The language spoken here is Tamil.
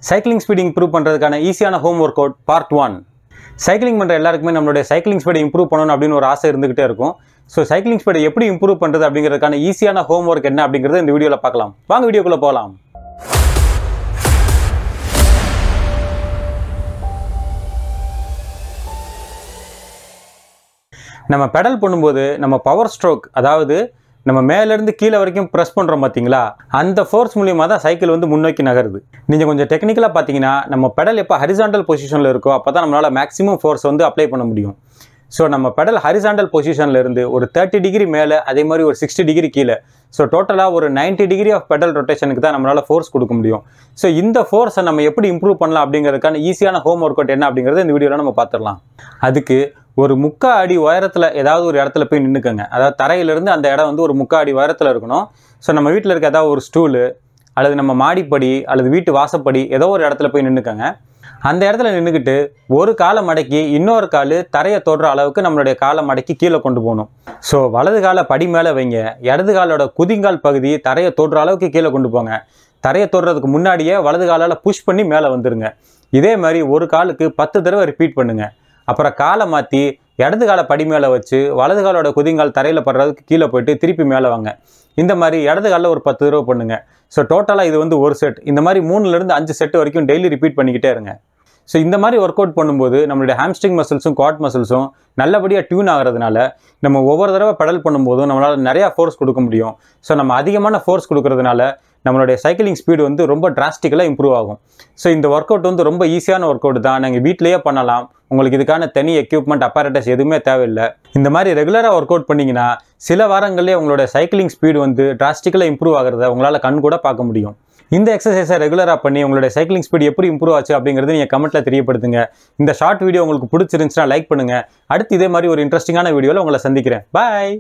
சைக்கிளிங் ஸ்பீட் இம்ப்ரூவ் பண்ணுறதுக்கான ஈஸியான home work out part 1. Cycling பண்ணுற எல்லாருக்குமே நம்மளுடைய சைக்கிளிங் ஸ்பீடை இம்ப்ரூவ் பண்ணணும் அப்படின்னு ஒரு ஆசை இருந்துகிட்டே இருக்கும். ஸோ சைக்கிளிங் ஸ்பீடை எப்படி இம்ப்ரூவ் பண்ணுறது அப்படிங்கிறதுக்கான ஈஸியான ஹோம் ஒர்க் என்ன அப்படிங்கிறத இந்த வீடியோவில் பார்க்கலாம். வாங்க வீடியோக்குள்ளே போகலாம். நம்ம பெடல் பண்ணும்போது நம்ம பவர் ஸ்ட்ரோக், அதாவது நம்ம மேலேருந்து கீழே வரைக்கும் ப்ரெஸ் பண்ணுறோம் பார்த்தீங்களா, அந்த ஃபோர்ஸ் மூலியமாக தான் சைக்கிள் வந்து முன்னோக்கி நகருது. நீங்கள் கொஞ்சம் டெக்னிக்கலாக பார்த்தீங்கன்னா நம்ம பெடல் எப்போ ஹரிசாண்டல் பொசிஷனில் இருக்கோ அப்போ தான் நம்மளால் மேக்ஸிமம் ஃபோர்ஸ் வந்து அப்ளை பண்ண முடியும். ஸோ நம்ம பெடல் ஹரிசாண்டல் பொசிஷனில் இருந்து ஒரு 30 டிகிரி மேலே, அதே மாதிரி ஒரு 60 டிகிரி கீழே, ஸோ டோட்டலாக ஒரு 90 டிகிரி ஆஃப் பெடல் ரொட்டேஷனுக்கு தான் நம்மளால் ஃபோர்ஸ் கொடுக்க முடியும். ஸோ இந்த ஃபோர்ஸை நம்ம எப்படி இம்ப்ரூவ் பண்ணலாம் அப்படிங்கிறதுக்கான ஈஸியான ஹோம் ஒர்க் அவுட் என்ன அப்படிங்கிறத இந்த வீடியோவில் நம்ம பார்த்துடலாம். அதுக்கு ஒரு 3/4 அடி உயரத்தில் ஏதாவது ஒரு இடத்துல போய் நின்றுக்கங்க. அதாவது தரையிலிருந்து அந்த இடம் வந்து ஒரு 3/4 அடி உயரத்தில் இருக்கணும். ஸோ நம்ம வீட்டில் இருக்க ஏதாவது ஒரு ஸ்டூலு அல்லது நம்ம மாடிப்படி அல்லது வீட்டு வாசப்படி ஏதோ ஒரு இடத்துல போய் நின்றுக்கங்க. அந்த இடத்துல நின்றுக்கிட்டு ஒரு காலை மடக்கி இன்னொரு கால் தரையை தொடுற அளவுக்கு நம்மளுடைய காலை மடக்கி கீழே கொண்டு போகணும். ஸோ வலது காலை படி மேலே வைங்க, இடது காலோட குதிங்கால் பகுதி தரையை தொடுற அளவுக்கு கீழே கொண்டு போங்க. தரையை தொடுறதுக்கு முன்னாடியே வலது காலால் புஷ் பண்ணி மேலே வந்துடுங்க. இதே மாதிரி ஒரு காலுக்கு 10 தடவை ரிப்பீட் பண்ணுங்க. அப்புறம் காலை மாற்றி இடது காலை படி மேலே வச்சு வலது காலோட குதிங்கால் தரையில் படுறதுக்கு கீழே போயிட்டு திருப்பி மேலே வாங்க. இந்த மாதிரி இடது காலில் ஒரு 10 தடவை பண்ணுங்க. ஸோ டோட்டலாக இது வந்து ஒரு செட். இந்த மாதிரி 3லேருந்து 5 செட் வரைக்கும் டெய்லி ரிப்பீட் பண்ணிக்கிட்டே இருங்க. ஸோ இந்த மாதிரி ஒர்க் அவுட் பண்ணும்போது நம்மளுடைய ஹாம்ஸ்ட்ரிங் மசில்ஸும் குவாட் மசில்ஸும் நல்லபடியாக டியூன் ஆகிறதுனால நம்ம ஒவ்வொரு தடவை பெடல் பண்ணும்போதும் நம்மளால் நிறையா ஃபோர்ஸ் கொடுக்க முடியும். ஸோ நம்ம அதிகமான ஃபோர்ஸ் கொடுக்கறதுனால நம்மளுடைய சைக்கிளிங் ஸ்பீடு வந்து ரொம்ப டிராஸ்டிக்கலாக இம்ப்ரூவ் ஆகும். ஸோ இந்த ஒர்க் அவுட் வந்து ரொம்ப ஈஸியான ஒர்க் அவுட் தான். நீங்கள் வீட்டிலேயே பண்ணலாம். உங்களுக்கு இதுக்கான தனி எக்யூப்மெண்ட் அப்பாரட்டஸ் எதுவுமே தேவையில்லை. இந்த மாதிரி ரெகுலராக ஒர்க் அவுட் பண்ணிங்கன்னா சில வாரங்களே உங்களோட சைக்கிளிங் ஸ்பீடு வந்து டிராஸ்டிக்கலாக இம்ப்ரூவ் ஆகிறத உங்களால் கண் கூட பார்க்க முடியும். இந்த எக்ஸசைஸை ரெகுலராக பண்ணி உங்களுடைய சைக்கிளிங் ஸ்பீடு எப்படி இம்ப்ரூவ் ஆச்சு அப்படிங்கிறது நீங்கள் கமெண்ட்டில் தெரியப்படுத்துங்க. இந்த ஷார்ட் வீடியோ உங்களுக்கு பிடிச்சிருந்துச்சுன்னா லைக் பண்ணுங்கள். அடுத்து இதே மாதிரி ஒரு இன்ட்ரெஸ்டிங்கான வீடியோவில் உங்களை சந்திக்கிறேன். பாய்.